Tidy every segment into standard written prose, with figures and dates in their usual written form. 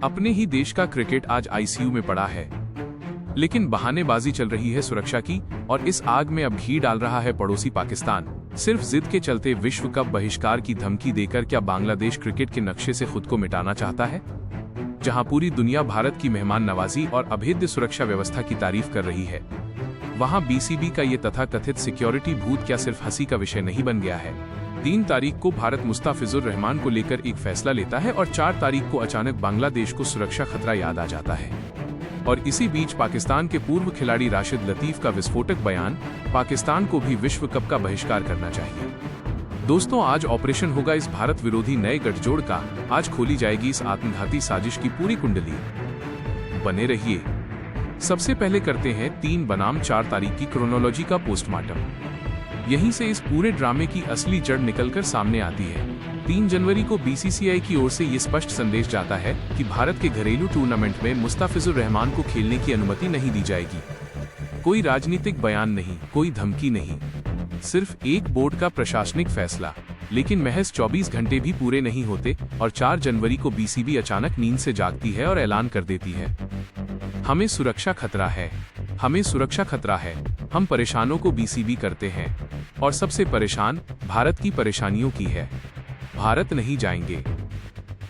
अपने ही देश का क्रिकेट आज आईसीयू में पड़ा है, लेकिन बहानेबाजी चल रही है सुरक्षा की, और इस आग में अब घी डाल रहा है पड़ोसी पाकिस्तान। सिर्फ जिद के चलते विश्व कप बहिष्कार की धमकी देकर क्या बांग्लादेश क्रिकेट के नक्शे से खुद को मिटाना चाहता है? जहां पूरी दुनिया भारत की मेहमान नवाजी और अभेद्य सुरक्षा व्यवस्था की तारीफ कर रही है, वहां बीसीबी का ये तथाकथित सिक्योरिटी भूत क्या सिर्फ हंसी का विषय नहीं बन गया है? 3 तारीख को भारत मुस्ताफिजुर रहमान को लेकर एक फैसला लेता है और 4 तारीख को अचानक बांग्लादेश को सुरक्षा खतरा याद आ जाता है। और इसी बीच पाकिस्तान के पूर्व खिलाड़ी राशिद लतीफ का विस्फोटक बयान, पाकिस्तान को भी विश्व कप का बहिष्कार करना चाहिए। दोस्तों, आज ऑपरेशन होगा इस भारत विरोधी नए गठजोड़ का। आज खोली जाएगी इस आत्मघाती साजिश की पूरी कुंडली। बने रहिए। सबसे पहले करते हैं 3 बनाम 4 तारीख की क्रोनोलॉजी का पोस्टमार्टम। यहीं से इस पूरे ड्रामे की असली जड़ निकलकर सामने आती है। 3 जनवरी को बीसीसीआई की ओर से ये स्पष्ट संदेश जाता है कि भारत के घरेलू टूर्नामेंट में मुस्ताफिजुर रहमान को खेलने की अनुमति नहीं दी जाएगी। कोई राजनीतिक बयान नहीं, कोई धमकी नहीं, सिर्फ एक बोर्ड का प्रशासनिक फैसला। लेकिन महज 24 घंटे भी पूरे नहीं होते और 4 जनवरी को बीसीबी अचानक नींद से जागती है और ऐलान कर देती है, हमें सुरक्षा खतरा है, हमें सुरक्षा खतरा है। हम परेशानों को बीसीबी करते हैं, और सबसे परेशान भारत की परेशानियों की है। भारत नहीं जाएंगे।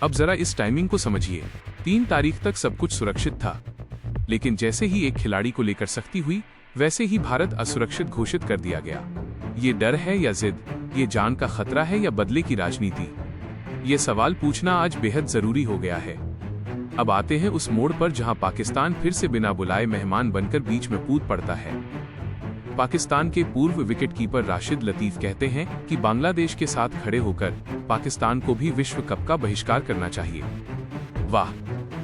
अब जरा इस टाइमिंग को समझिए। 3 तारीख तक सब कुछ सुरक्षित था, लेकिन जैसे ही एक खिलाड़ी को लेकर सख्ती हुई, वैसे ही भारत असुरक्षित घोषित कर दिया गया। ये डर है या जिद? ये जान का खतरा है या बदले की राजनीति? ये सवाल पूछना आज बेहद जरूरी हो गया है। अब आते हैं उस मोड़ पर जहां पाकिस्तान फिर से बिना बुलाए मेहमान बनकर बीच में कूद पड़ता है। पाकिस्तान के पूर्व विकेटकीपर राशिद लतीफ कहते हैं कि बांग्लादेश के साथ खड़े होकर पाकिस्तान को भी विश्व कप का बहिष्कार करना चाहिए। वाह!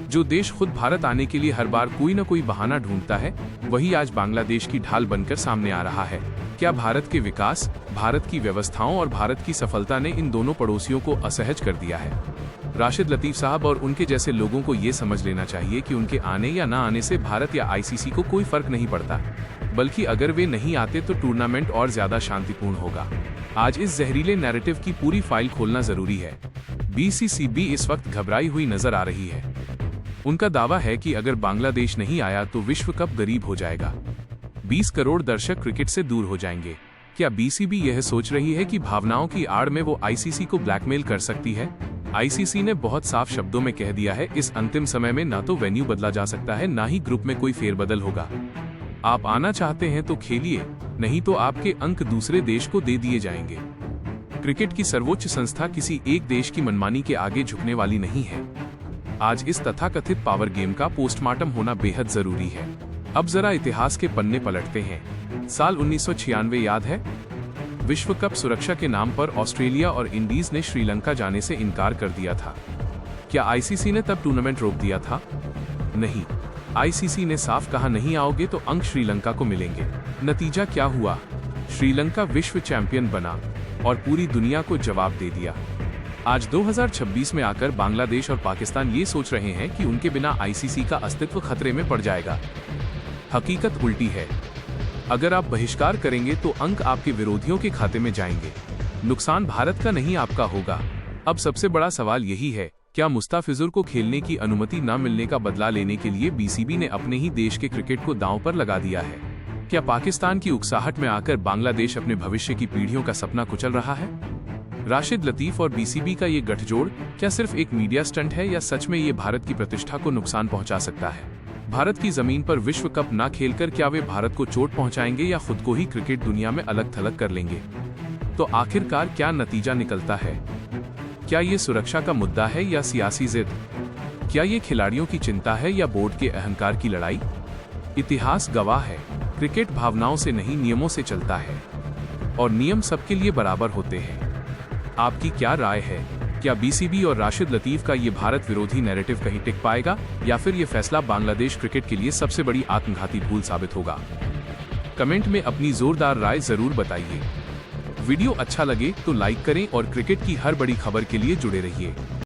जो देश खुद भारत आने के लिए हर बार कोई न कोई बहाना ढूंढता है, वही आज बांग्लादेश की ढाल बनकर सामने आ रहा है। क्या भारत के विकास, भारत की व्यवस्थाओं और भारत की सफलता ने इन दोनों पड़ोसियों को असहज कर दिया है? राशिद लतीफ साहब और उनके जैसे लोगों को ये समझ लेना चाहिए कि उनके आने या ना आने से भारत या आईसीसी को कोई फर्क नहीं पड़ता, बल्कि अगर वे नहीं आते तो टूर्नामेंट और ज्यादा शांतिपूर्ण होगा। आज इस जहरीले नैरेटिव की पूरी फाइल खोलना जरूरी है। बीसीसीबी इस वक्त घबराई हुई नजर आ रही है। उनका दावा है कि अगर बांग्लादेश नहीं आया तो विश्व कप गरीब हो जाएगा, 20 करोड़ दर्शक क्रिकेट से दूर हो जाएंगे। क्या बीसीबी यह सोच रही है कि भावनाओं की आड़ में वो आईसीसी को ब्लैकमेल कर सकती है? आईसीसी ने बहुत साफ शब्दों में कह दिया है, इस अंतिम समय में ना तो वेन्यू बदला जा सकता है, ना ही ग्रुप में कोई फेरबदल होगा। आप आना चाहते हैं तो खेलिए, नहीं तो आपके अंक दूसरे देश को दे दिए जाएंगे। क्रिकेट की सर्वोच्च संस्था किसी एक देश की मनमानी के आगे झुकने वाली नहीं है। आज इस तथाकथित पावर गेम का पोस्टमार्टम होना बेहद जरूरी है। अब जरा इतिहास के पन्ने पलटते हैं। साल 1996 याद है? विश्व कप सुरक्षा के नाम पर ऑस्ट्रेलिया और इंडीज ने श्रीलंका जाने से इनकार कर दिया था। क्या आईसीसी ने तब टूर्नामेंट रोक दिया था? नहीं, आईसीसी ने साफ कहा, नहीं आओगे तो अंक श्रीलंका को मिलेंगे। नतीजा क्या हुआ? श्रीलंका विश्व चैंपियन बना और पूरी दुनिया को जवाब दे दिया। आज 2026 में आकर बांग्लादेश और पाकिस्तान ये सोच रहे हैं कि उनके बिना आईसीसी का अस्तित्व खतरे में पड़ जाएगा। हकीकत उल्टी है। अगर आप बहिष्कार करेंगे तो अंक आपके विरोधियों के खाते में जाएंगे। नुकसान भारत का नहीं, आपका होगा। अब सबसे बड़ा सवाल यही है, क्या मुस्ताफिजुर को खेलने की अनुमति न मिलने का बदला लेने के लिए बीसीबी ने अपने ही देश के क्रिकेट को दांव पर लगा दिया है? क्या पाकिस्तान की उकसाहट में आकर बांग्लादेश अपने भविष्य की पीढ़ियों का सपना कुचल रहा है? राशिद लतीफ और बीसीबी का ये गठजोड़ क्या सिर्फ एक मीडिया स्टंट है, या सच में ये भारत की प्रतिष्ठा को नुकसान पहुंचा सकता है? भारत की जमीन पर विश्व कप ना खेलकर क्या वे भारत को चोट पहुंचाएंगे या खुद को ही क्रिकेट दुनिया में अलग थलग कर लेंगे? तो आखिरकार क्या नतीजा निकलता है? क्या ये सुरक्षा का मुद्दा है या सियासी जिद? क्या ये खिलाड़ियों की चिंता है या बोर्ड के अहंकार की लड़ाई? इतिहास गवाह है, क्रिकेट भावनाओं से नहीं, नियमों से चलता है, और नियम सबके लिए बराबर होते हैं। आपकी क्या राय है? क्या बीसीबी और राशिद लतीफ का ये भारत विरोधी नैरेटिव कहीं टिक पाएगा, या फिर ये फैसला बांग्लादेश क्रिकेट के लिए सबसे बड़ी आत्मघाती भूल साबित होगा? कमेंट में अपनी जोरदार राय जरूर बताइए। वीडियो अच्छा लगे तो लाइक करें और क्रिकेट की हर बड़ी खबर के लिए जुड़े रहिए।